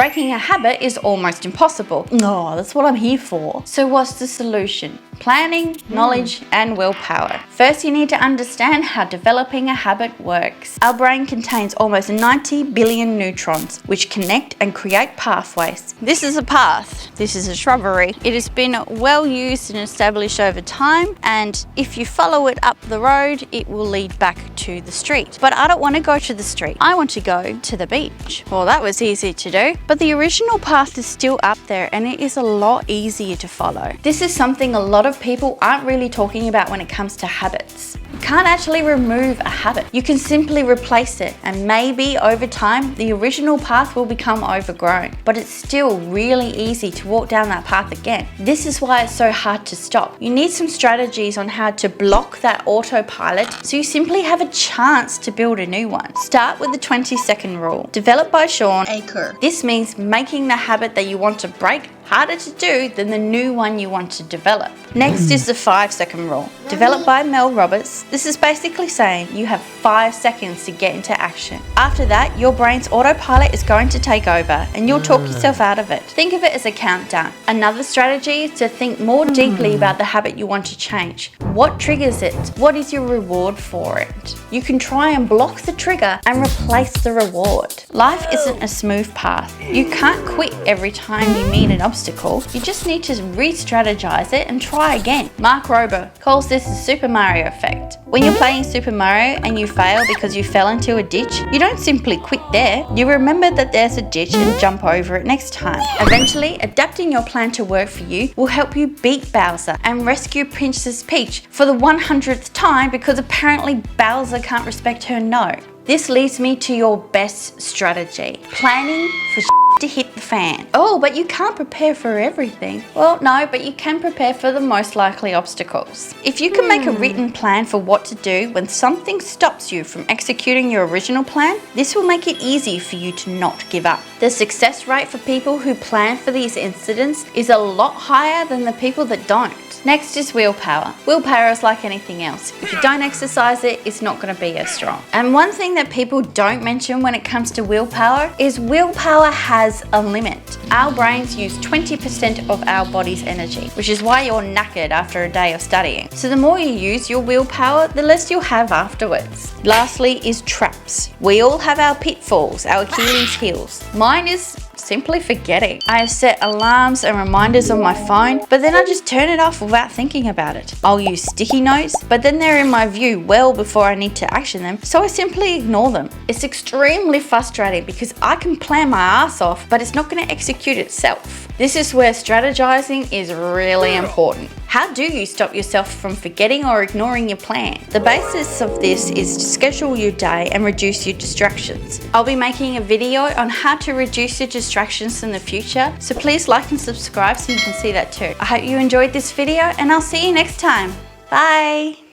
Breaking a habit is almost impossible. Oh, that's what I'm here for. So what's the solution? Planning, knowledge, and willpower. First, you need to understand how developing a habit works. Our brain contains almost 90 billion neurons, which connect and create pathways. This is a path. This is a shrubbery. It has been well used and established over time, and if you follow it up the road, it will lead back to the street. But I don't want to go to the street. I want to go to the beach. Well, that was easy to do, but the original path is still up there, and it is a lot easier to follow. This is something a lot of people aren't really talking about when it comes to habits. You can't actually remove a habit. You can simply replace it, and maybe over time the original path will become overgrown, but it's still really easy to walk down that path again. This is why it's so hard to stop. You need some strategies on how to block that autopilot so you simply have a chance to build a new one. Start with the 20-second rule, developed by Sean Aker. This means making the habit that you want to break harder to do than the new one you want to develop. Next is the 5-second rule, developed by Mel Roberts. This is basically saying you have 5 seconds to get into action. After that, your brain's autopilot is going to take over and you'll talk yourself out of it. Think of it as a countdown. Another strategy is to think more deeply about the habit you want to change. What triggers it? What is your reward for it? You can try and block the trigger and replace the reward. Life isn't a smooth path. You can't quit every time you meet an obstacle. You just need to re-strategize it and try again. Mark Rober calls this the Super Mario effect. When you're playing Super Mario and you fail because you fell into a ditch, you don't simply quit there. You remember that there's a ditch and jump over it next time. Eventually, adapting your plan to work for you will help you beat Bowser and rescue Princess Peach for the 100th time because apparently Bowser can't respect her no. This leads me to your best strategy. Planning for to hit the fan. Oh, but you can't prepare for everything. Well, no, but you can prepare for the most likely obstacles. If you can make a written plan for what to do when something stops you from executing your original plan, this will make it easy for you to not give up. The success rate for people who plan for these incidents is a lot higher than the people that don't. Next is willpower. Willpower is like anything else. If you don't exercise it, it's not going to be as strong. And one thing that people don't mention when it comes to willpower is willpower has a limit. Our brains use 20% of our body's energy, which is why you're knackered after a day of studying. So the more you use your willpower, the less you'll have afterwards. Lastly is traps. We all have our pitfalls, our Achilles heels. Mine is simply forgetting. I have set alarms and reminders on my phone, but then I just turn it off without thinking about it. I'll use sticky notes, but then they're in my view well before I need to action them, so I simply ignore them. It's extremely frustrating because I can plan my ass off, but it's not going to execute itself. This is where strategizing is really important. How do you stop yourself from forgetting or ignoring your plan? The basis of this is to schedule your day and reduce your distractions. I'll be making a video on how to reduce your distractions in the future, so please like and subscribe so you can see that too. I hope you enjoyed this video and I'll see you next time. Bye!